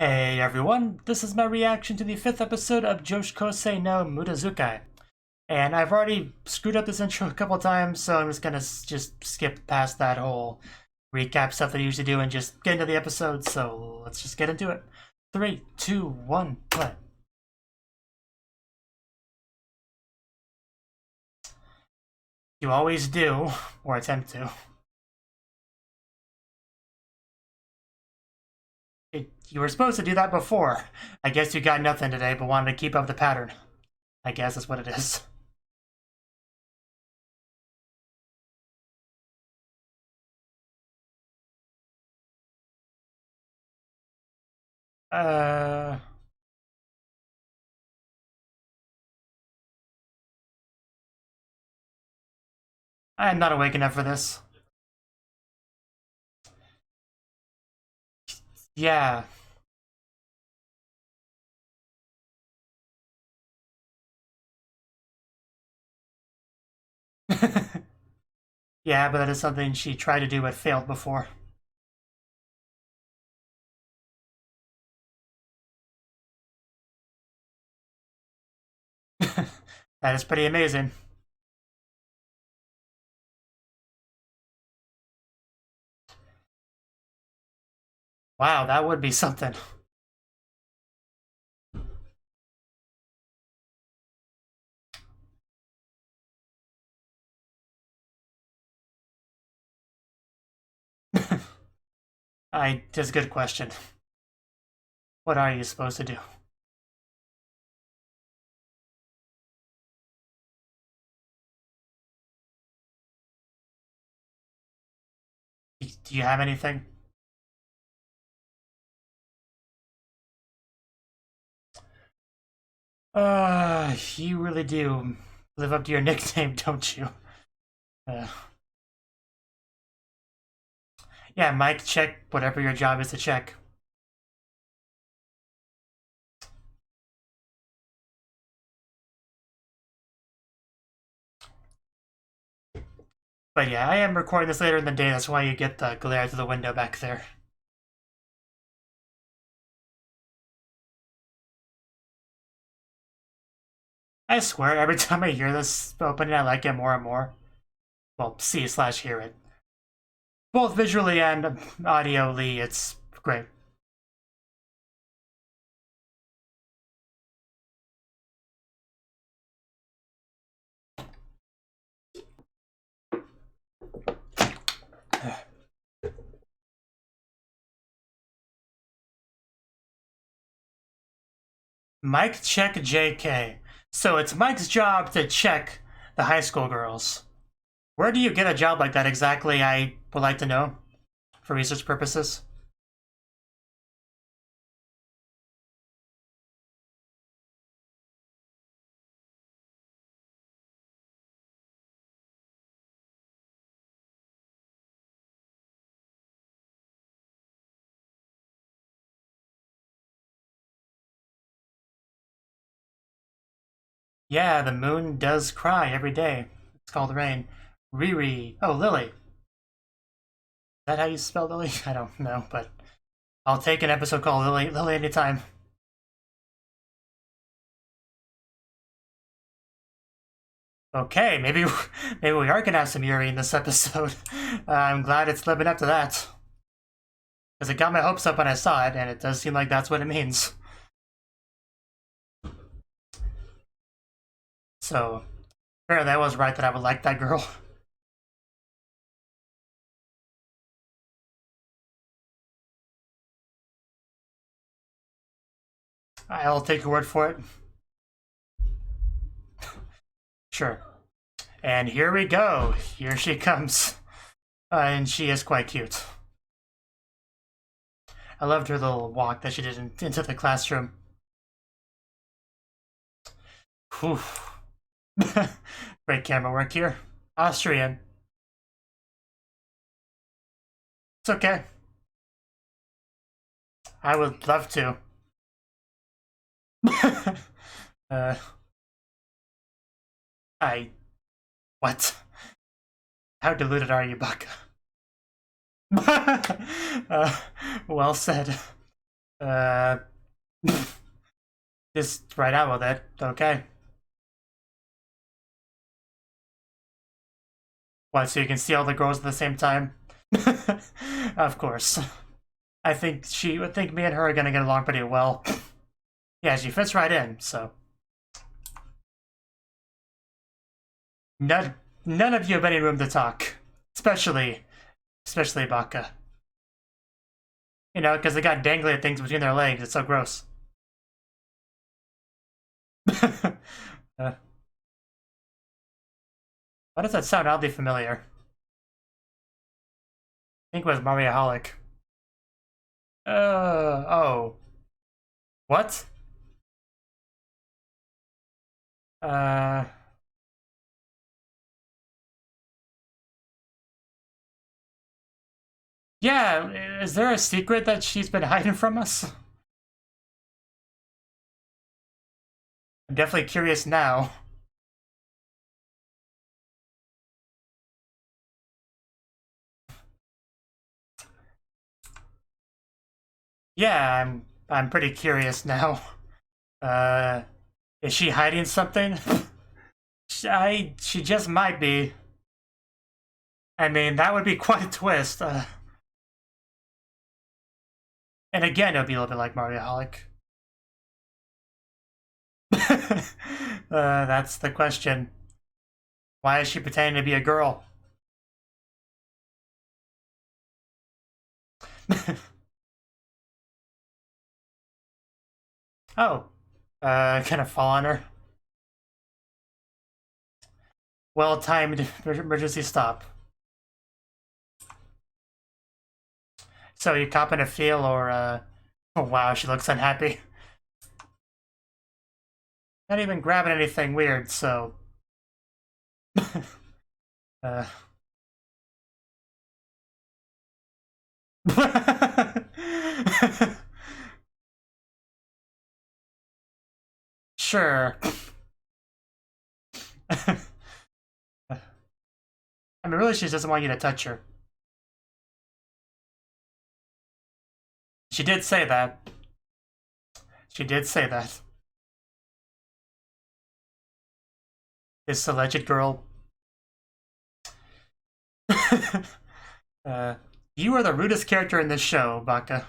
Hey everyone, this is my reaction to the 5th episode of Joshikousei no Mudazukai. And I've already screwed up this intro a couple times, so I'm just gonna skip past that whole recap stuff that I usually do and just get into the episode, so let's just get into it. 3, 2, 1, play. You always do, or attempt to. You were supposed to do that before. I guess you got nothing today, but wanted to keep up the pattern. I guess that's what it is. I'm not awake enough for this. Yeah. Yeah, but that is something she tried to do but failed before. That is pretty amazing. Wow, that would be something. That's a good question. What are you supposed to do? Do you have anything? You really do live up to your nickname, don't you? Yeah, Mike, check whatever your job is to check. But yeah, I am recording this later in the day, that's why you get the glare through the window back there. I swear, every time I hear this opening, I like it more and more. Well, see/hear it. Both visually and audioly, it's great. Mike check JK. So it's Mike's job to check the high school girls. Where do you get a job like that exactly? I would like to know for research purposes. Yeah, the moon does cry every day. It's called rain. Riri. Oh, Lily. Is that how you spell Lily? I don't know, but I'll take an episode called Lily anytime. Okay, maybe we are gonna have some Yuri in this episode. I'm glad it's living up to that. Because it got my hopes up when I saw it, and it does seem like that's what it means. So, apparently I was right that I would like that girl. I'll take your word for it. Sure. And here we go. Here she comes. And she is quite cute. I loved her little walk that she did into the classroom. Whew. Great camera work here. Austrian. It's okay. I would love to. What? How deluded are you, Baka? Well said. Uh, just right out with it. Okay. What, so you can see all the girls at the same time? Of course. I think me and her are gonna get along pretty well. Yeah, she fits right in, so. None of you have any room to talk. Especially Baka. You know, because they got dangly things between their legs. It's so gross. Why does that sound oddly familiar? I think it was MyAnimeLIst. Oh. What? Uh... Yeah, is there a secret that she's been hiding from us? I'm definitely curious now. Yeah, I'm pretty curious now. Uh, is she hiding something? She just might be. I mean, that would be quite a twist. And again, it would be a little bit like MyAnimeLIst. That's the question. Why is she pretending to be a girl? Oh, gonna fall on her. Well-timed emergency stop. So you copping a feel, or oh wow, she looks unhappy. Not even grabbing anything weird, so. uh. Sure. I mean, really, she doesn't want you to touch her. She did say that. She did say that. This alleged girl. You are the rudest character in this show, Baka.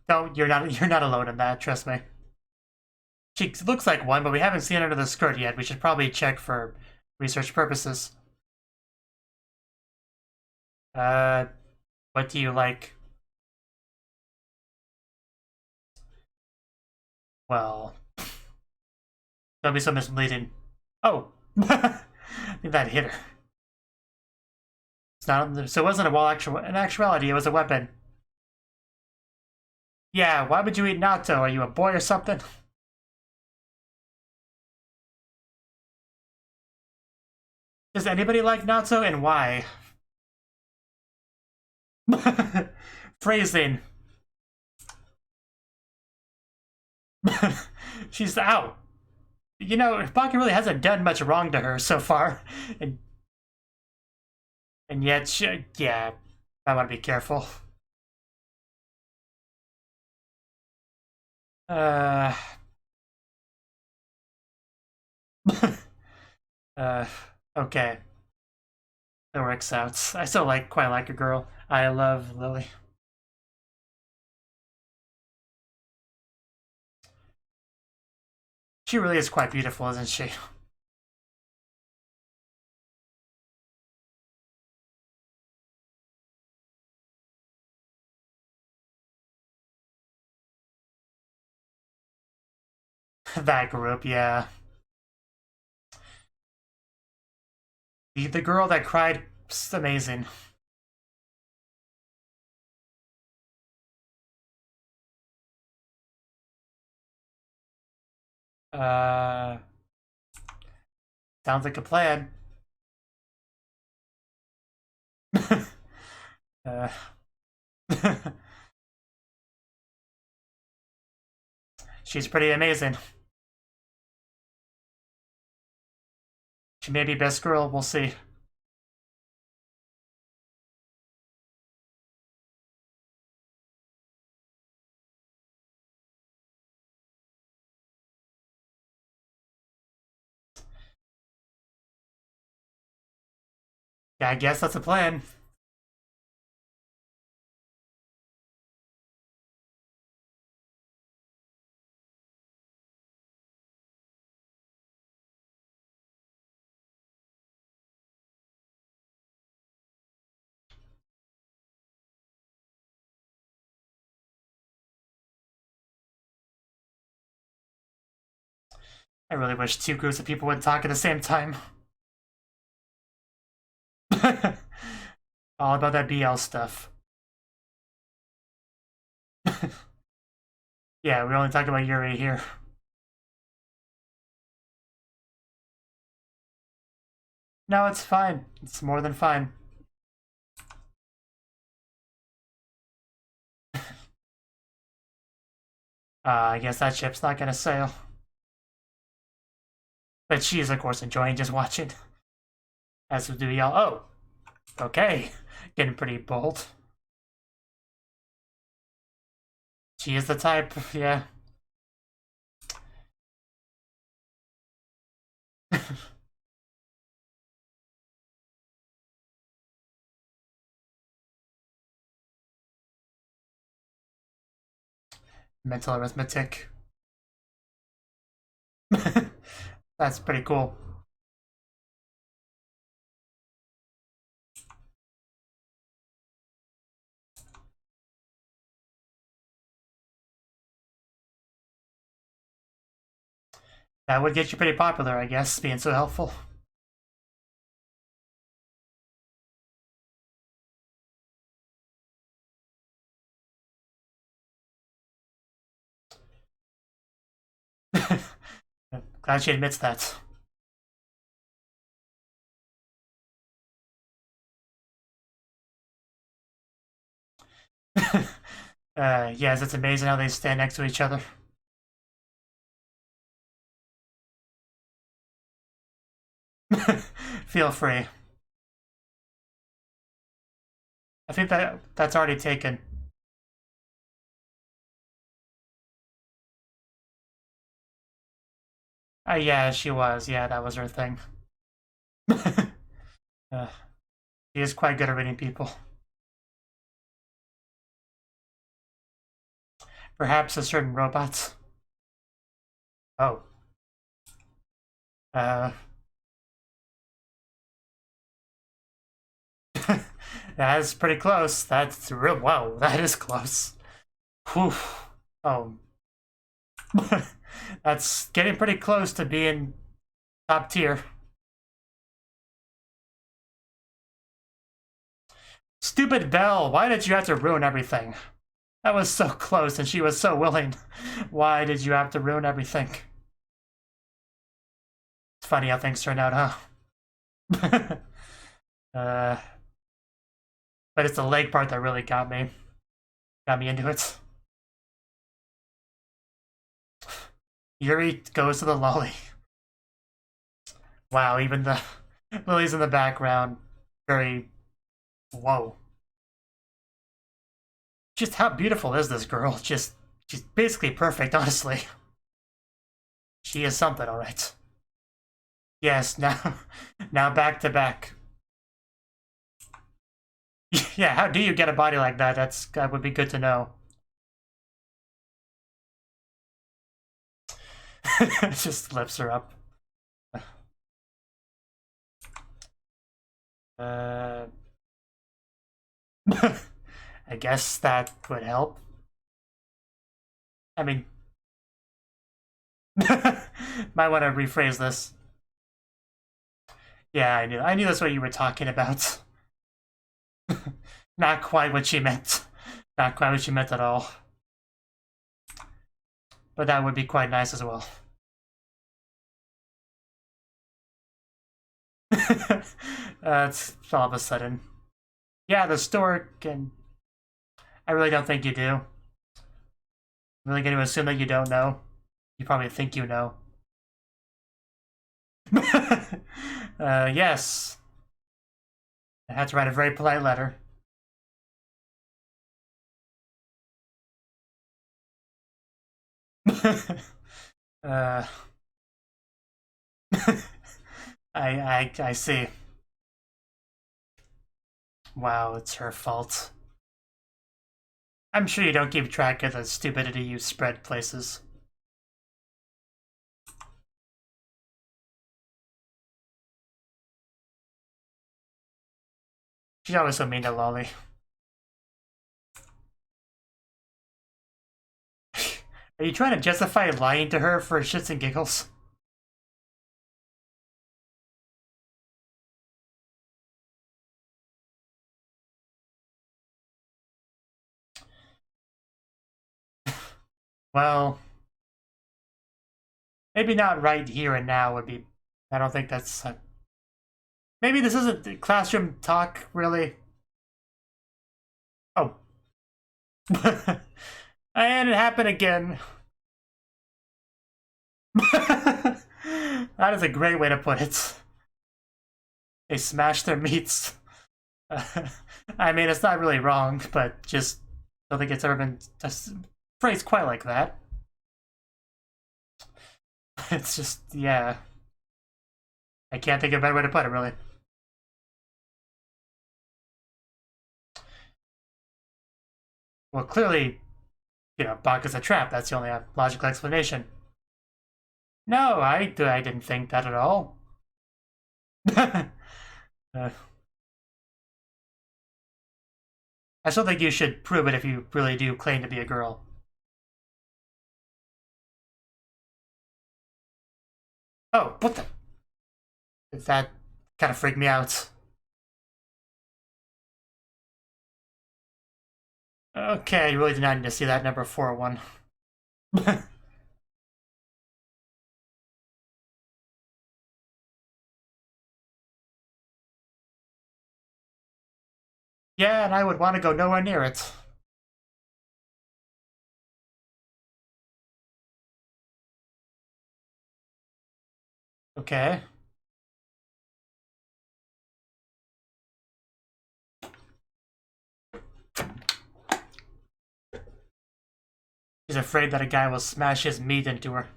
No, you're not alone in that, trust me. She looks like one, but we haven't seen under the skirt yet. We should probably check for research purposes. What do you like? Well, don't be so misleading. Oh, I think that hit her. It's not. So it wasn't a wall. In actuality, it was a weapon. Yeah. Why would you eat natto? Are you a boy or something? Does anybody like natto, and why? Phrasing. She's out. You know, Baka really hasn't done much wrong to her so far. And yet, yeah, I want to be careful. Uh, uh, okay. That works out. I still quite like a girl. I love Lily. She really is quite beautiful, isn't she? That group, yeah. The girl that cried, amazing. Uh, sounds like a plan. uh, she's pretty amazing. She may be best girl, we'll see. Yeah, I guess that's the plan. I really wish two groups of people would talk at the same time. All about that BL stuff. Yeah, we only talk about Yuri here. No, it's fine. It's more than fine. I guess that ship's not gonna sail. But she is, of course, enjoying just watching. As do y'all. Oh, okay. Getting pretty bold. She is the type, yeah. Mental arithmetic. That's pretty cool. That would get you pretty popular, I guess, being so helpful. Glad she admits that. Yes, it's amazing how they stand next to each other. Feel free. I think that's already taken. Yeah, she was. Yeah, that was her thing. She is quite good at reading people. Perhaps a certain robot. Oh. That's pretty close. That's real. Wow, that is close. Whew. Oh. That's getting pretty close to being top tier. Stupid Belle, why did you have to ruin everything? That was so close and she was so willing. Why did you have to ruin everything? It's funny how things turn out, huh? But it's the leg part that really got me into it. Yuri goes to the lolly. Wow, even the lilies in the background, very... Whoa. Just how beautiful is this girl? She's basically perfect, honestly. She is something, alright. Yes, now back to back. Yeah, how do you get a body like that? That would be good to know. Just lifts her up. I guess that would help. I mean, might want to rephrase this. Yeah, I knew that's what you were talking about. Not quite what she meant. Not quite what she meant at all. But that would be quite nice as well. It's all of a sudden. Yeah, the stork, and I really don't think you do. I'm really going to assume that you don't know. You probably think you know. Yes. I had to write a very polite letter. uh, I see. Wow, it's her fault. I'm sure you don't keep track of the stupidity you spread places. She's always so mean to Lolly. Are you trying to justify lying to her for shits and giggles? Well, maybe not right here and now would be... I don't think that's... maybe this isn't classroom talk, really. Oh. And it happened again. That is a great way to put it. They smashed their meats. I mean, it's not really wrong, but just don't think it's ever been phrased quite like that. It's just, yeah. I can't think of a better way to put it, really. Well, clearly, you know, Baka's a trap. That's the only logical explanation. No, I didn't think that at all. I still think you should prove it if you really do claim to be a girl. Oh, what the? That kind of freaked me out. Okay, you really did not need to see that number 401. Yeah, and I would want to go nowhere near it. Okay. She's afraid that a guy will smash his meat into her.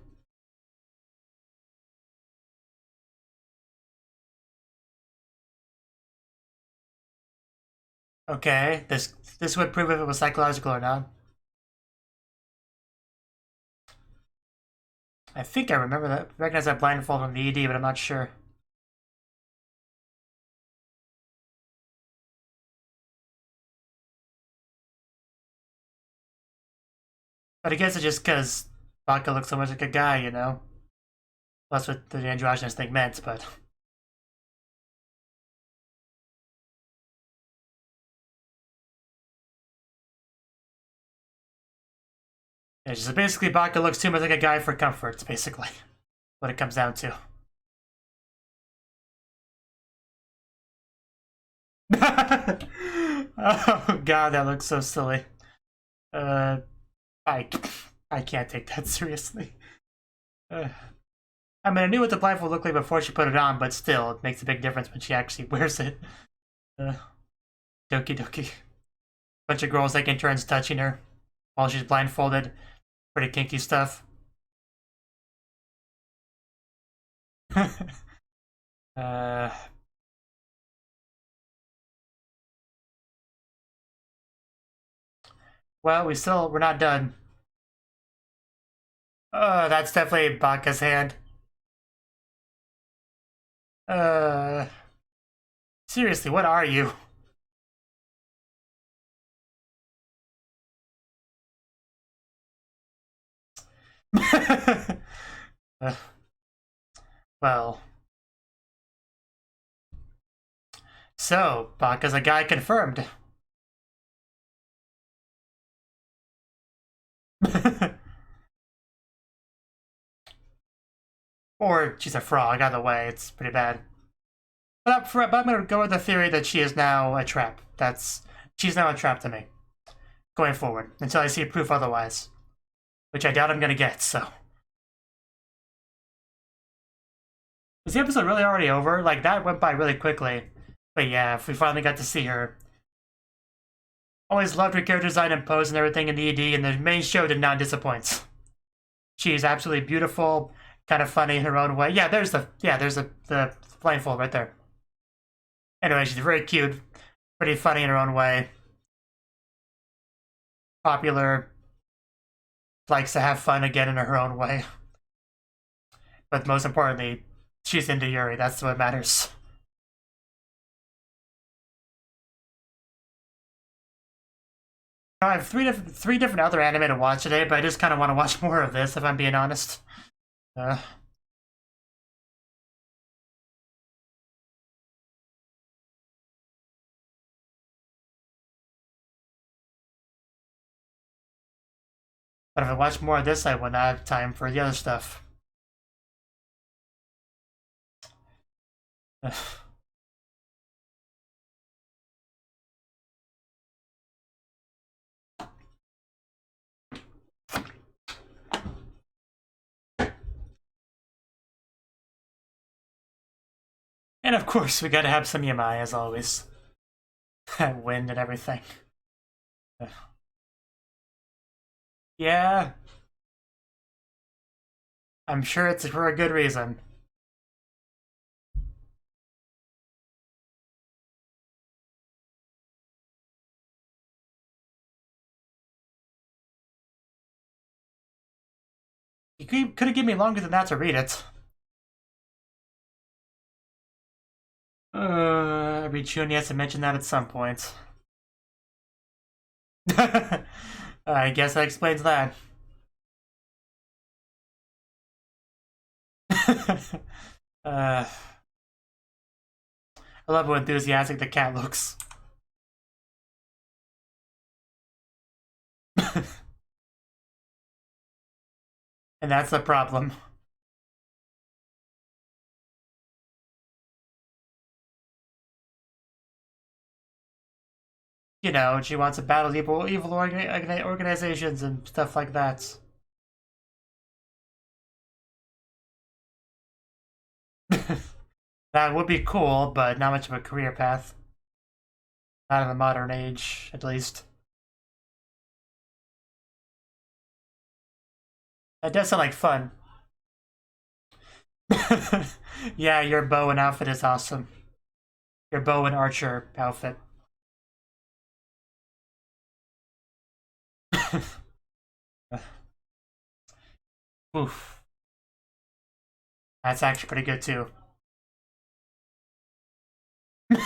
Okay, this would prove if it was psychological or not. I think I remember that. Recognize that blindfold on the ED, but I'm not sure. But I guess it's just because Baka looks so much like a guy, you know? That's what the androgynous thing meant, but... it's just basically Baka looks too much like a guy for comfort, basically. What it comes down to. Oh god, that looks so silly. I can't take that seriously. I mean, I knew what the blindfold looked like before she put it on, but still, it makes a big difference when she actually wears it. Doki doki. Bunch of girls taking turns touching her while she's blindfolded. Pretty kinky stuff. Well, we're not done. That's definitely Baka's hand. Seriously, what are you? Well. So, Baka's a guy confirmed. Or she's a frog, either way, it's pretty bad. But I'm gonna go with the theory that she is now a trap. She's now a trap to me. Going forward, until I see proof otherwise. Which I doubt I'm gonna get, so. Is the episode really already over? Like, that went by really quickly. But yeah, if we finally got to see her. Always loved her character design and pose and everything in the ED, and the main show did not disappoint. She's absolutely beautiful, kind of funny in her own way. Yeah, there's the blindfold right there. Anyway, she's very cute, pretty funny in her own way. Popular, likes to have fun again in her own way. But most importantly, she's into Yuri. That's what matters. I have three different other anime to watch today, but I just kind of want to watch more of this, if I'm being honest. But if I watch more of this, I would not have time for the other stuff. And of course, we gotta have some Yamai, as always. Wind and everything. Yeah. I'm sure it's for a good reason. You could have given me longer than that to read it. Every June has to mention that at some point. I guess that explains that. I love how enthusiastic the cat looks. And that's the problem. You know, she wants to battle evil organizations and stuff like that. That would be cool, but not much of a career path. Not in the modern age, at least. That does sound like fun. Yeah, your bow and outfit is awesome. Your bow and archer outfit. Oof. That's actually pretty good too. You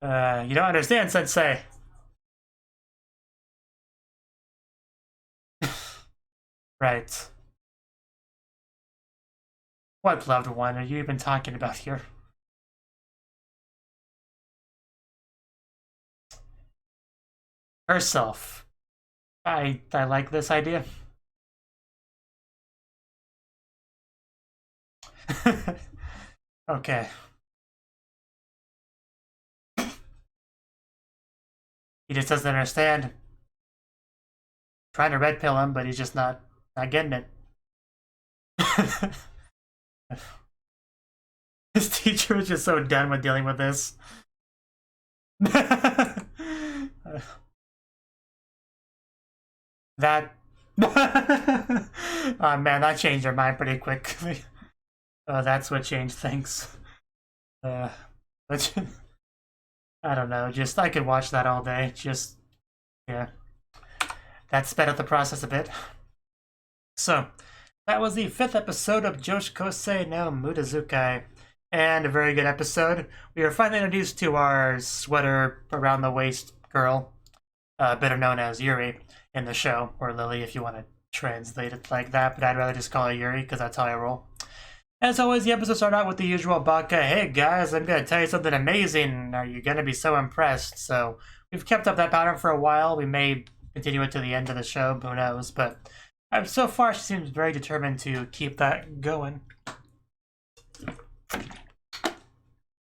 don't understand, Sensei. Right. What loved one are you even talking about here? Herself. I like this idea. Okay. He just doesn't understand. Trying to red pill him, but he's just not getting it. His teacher was just so done with dealing with this. That oh man, that changed her mind pretty quickly. That's what changed things. But I don't know, just I could watch that all day. Just yeah. That sped up the process a bit. So that was the 5th episode of Joshikousei no Mudazukai. And a very good episode. We were finally introduced to our sweater around the waist girl, better known as Yuri in the show, or Lily if you want to translate it like that, but I'd rather just call her Yuri because that's how I roll. As always, the episodes start out with the usual baka, hey guys, I'm going to tell you something amazing, are you going to be so impressed? So we've kept up that pattern for a while, we may continue it to the end of the show, who knows, but so far she seems very determined to keep that going.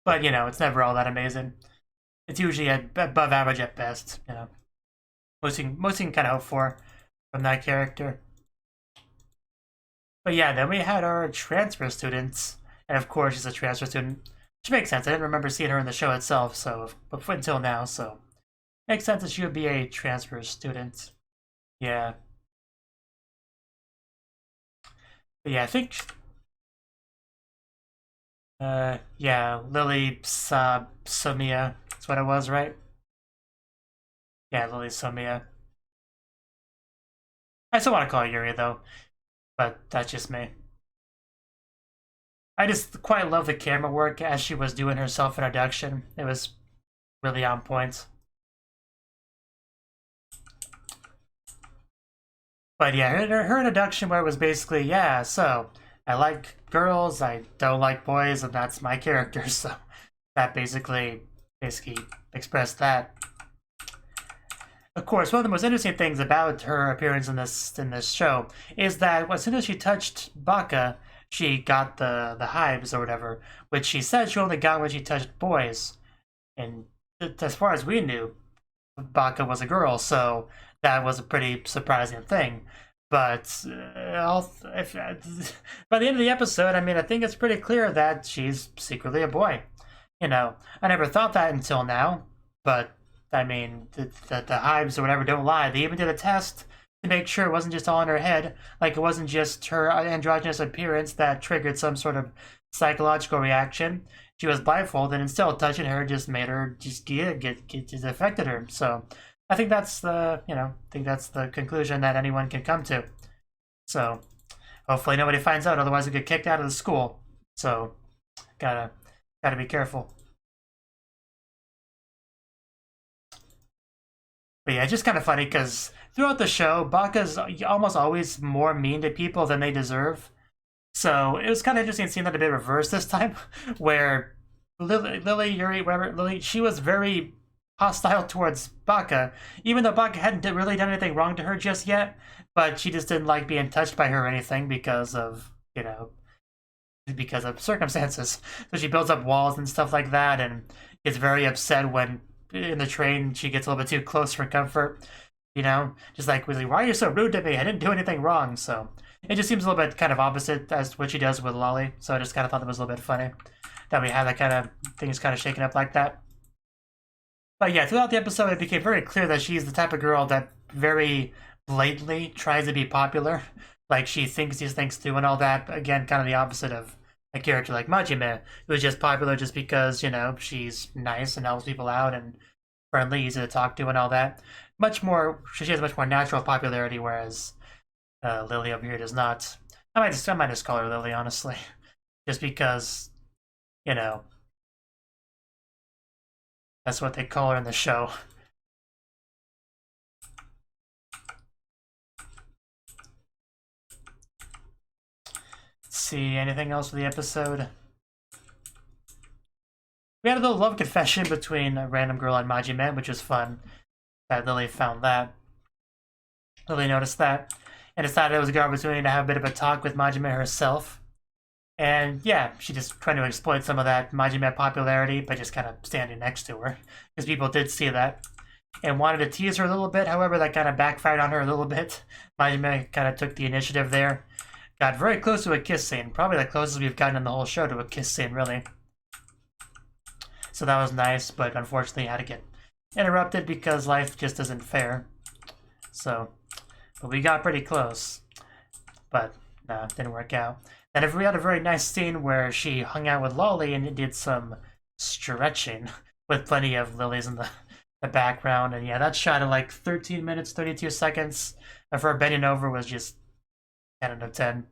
But, you know, it's never all that amazing. It's usually above average at best, you know. Most you can kind of hope for from that character. But yeah, then we had our transfer students. And of course, she's a transfer student, which makes sense. I didn't remember seeing her in the show itself, so until now, so makes sense that she would be a transfer student. Yeah. But yeah, I think. Yeah, Lily Somiya. That's what it was, right? Yeah, Lily Somiya. I still want to call her Yuri, though, but that's just me. I just quite love the camera work as she was doing her self-introduction. It was really on point. But yeah, her introduction where it was basically, yeah, so I like girls, I don't like boys, and that's my character. So that basically expressed that. Of course, one of the most interesting things about her appearance in this show is that as soon as she touched Baka, she got the hives or whatever, which she said she only got when she touched boys. And as far as we knew, Baka was a girl, so that was a pretty surprising thing. But by the end of the episode, I mean, I think it's pretty clear that she's secretly a boy. You know, I never thought that until now, but I mean, the hives or whatever don't lie. They even did a test to make sure it wasn't just all in her head, like it wasn't just her androgynous appearance that triggered some sort of psychological reaction. She was blindfolded, and still touching her just made her just just affected her. So I think that's the conclusion that anyone can come to. So hopefully nobody finds out, otherwise we get kicked out of the school. So gotta be careful. But yeah, it's just kind of funny because throughout the show, Baka's almost always more mean to people than they deserve. So it was kind of interesting seeing that a bit reversed this time, where Lily, she was very hostile towards Baka, even though Baka hadn't really done anything wrong to her just yet, but she just didn't like being touched by her or anything because of, circumstances. So she builds up walls and stuff like that, and gets very upset when in the train she gets a little bit too close for comfort. Just like, really, why are you so rude to me? I didn't do anything wrong. So it just seems a little bit kind of opposite as what she does with Lolly. So I just kind of thought that was a little bit funny that we had that kind of things kind of shaken up like that. But yeah, throughout the episode, it became very clear that she's the type of girl that very blatantly tries to be popular. Like, she thinks these things through and all that. Again, kind of the opposite of a character like Majime, who's just popular just because, she's nice and helps people out and friendly, easy to talk to and all that. She has much more natural popularity, whereas Lily over here does not. I might just call her Lily, honestly. Just because, that's what they call her in the show. Let's see, anything else for the episode? We had a little love confession between a random girl and Majime, which was fun. That Lily found that. Lily noticed that, and decided it was a good opportunity to have a bit of a talk with Majime herself. And yeah, she just trying to exploit some of that Majime popularity by just kind of standing next to her, because people did see that and wanted to tease her a little bit. However, that kind of backfired on her a little bit. Majime kind of took the initiative there. Got very close to a kiss scene, probably the closest we've gotten in the whole show to a kiss scene, really. So that was nice, but unfortunately had to get interrupted because life just isn't fair. So, but we got pretty close. But no, it didn't work out. Then we had a very nice scene where she hung out with Lolly and did some stretching with plenty of lilies in the background. And yeah, that shot at like 13 minutes, 32 seconds of her bending over was just 10 out of 10.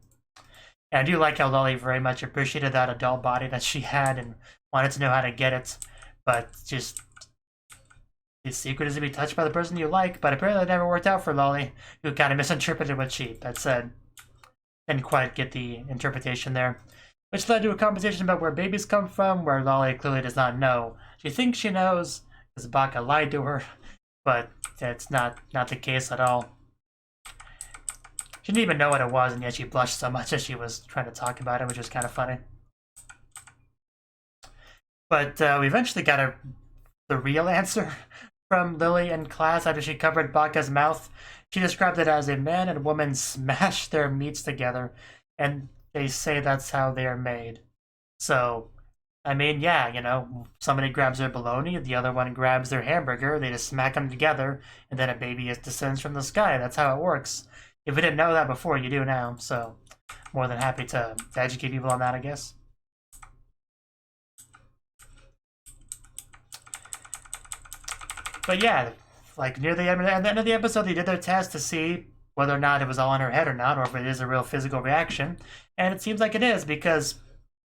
And I do like how Lolly very much appreciated that adult body that she had and wanted to know how to get it. But just, the secret is to be touched by the person you like. But apparently it never worked out for Lolly, who kind of misinterpreted what she had said. Didn't quite get the interpretation there, which led to a conversation about where babies come from, where Lolly clearly does not know. She thinks she knows, because Baka lied to her, but that's not the case at all. She didn't even know what it was, and yet she blushed so much as she was trying to talk about it, which was kind of funny. But we eventually got the real answer from Lily in class after she covered Baka's mouth. She described it as a man and woman smash their meats together, and they say that's how they are made. So, I mean, yeah, you know, somebody grabs their bologna, the other one grabs their hamburger, they just smack them together, and then a baby descends from the sky. That's how it works. If you didn't know that before, you do now, so more than happy to educate people on that, I guess. But yeah, like near the end of the episode, they did their test to see whether or not it was all in her head or not, or if it is a real physical reaction. And it seems like it is, because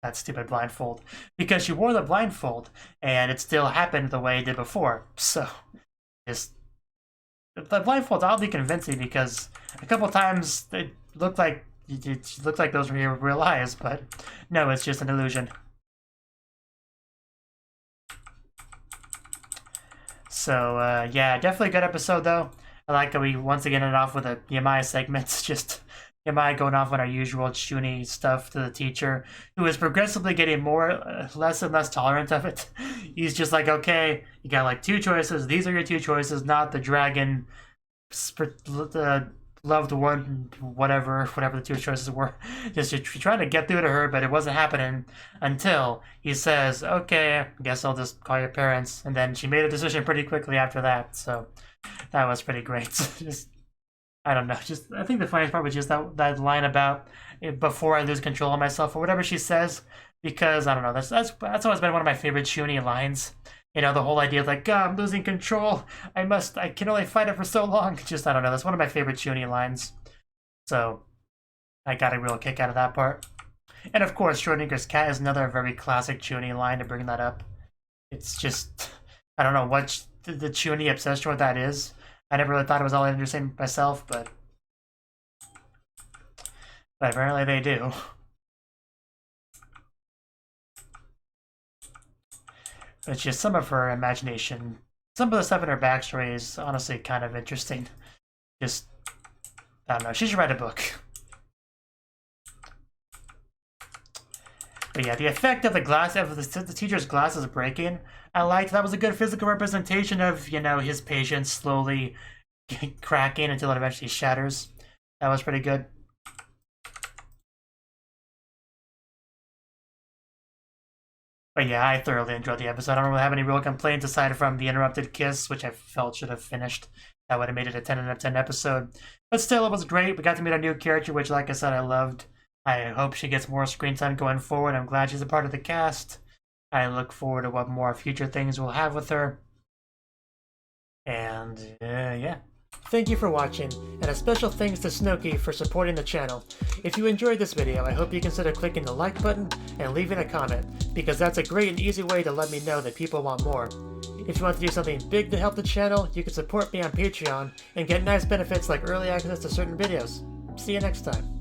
that stupid blindfold. Because she wore the blindfold, and it still happened the way it did before. So, just the blindfold's oddly convincing, because a couple times it looked like those were real eyes, but no, it's just an illusion. So, yeah, definitely a good episode, though. I like that we once again ended off with a Yamai segment, just Yamai going off on our usual Shuni stuff to the teacher, who is progressively getting less and less tolerant of it. He's just like, okay, you got like two choices. These are your two choices, not the dragon, loved one, whatever the two choices were. Just trying to get through to her, but it wasn't happening until he says, okay, I guess I'll just call your parents. And then she made a decision pretty quickly after that, so that was pretty great. Just, I don't know, just, I think the funniest part was just that line about before I lose control of myself, or whatever she says, because, I don't know, that's always been one of my favorite Shuni lines. You know, the whole idea of like, I'm losing control. I can only fight it for so long. Just, I don't know. That's one of my favorite Shuni lines. So, I got a real kick out of that part. And of course, Schrodinger's cat is another very classic Shuni line to bring that up. It's just, I don't know what the Shuni obsession with that is. I never really thought it was all interesting myself, but apparently they do. It's just some of her imagination. Some of the stuff in her backstory is honestly kind of interesting. Just, I don't know. She should write a book. But yeah, the effect of the teacher's glasses breaking, I liked. That was a good physical representation of, you know, his patience slowly cracking until it eventually shatters. That was pretty good. But yeah, I thoroughly enjoyed the episode. I don't really have any real complaints aside from the interrupted kiss, which I felt should have finished. That would have made it a 10 out of 10 episode. But still, it was great. We got to meet a new character, which, like I said, I loved. I hope she gets more screen time going forward. I'm glad she's a part of the cast. I look forward to what more future things we'll have with her. And, yeah. Thank you for watching, and a special thanks to Cnouki for supporting the channel. If you enjoyed this video, I hope you consider clicking the like button and leaving a comment, because that's a great and easy way to let me know that people want more. If you want to do something big to help the channel, you can support me on Patreon and get nice benefits like early access to certain videos. See you next time.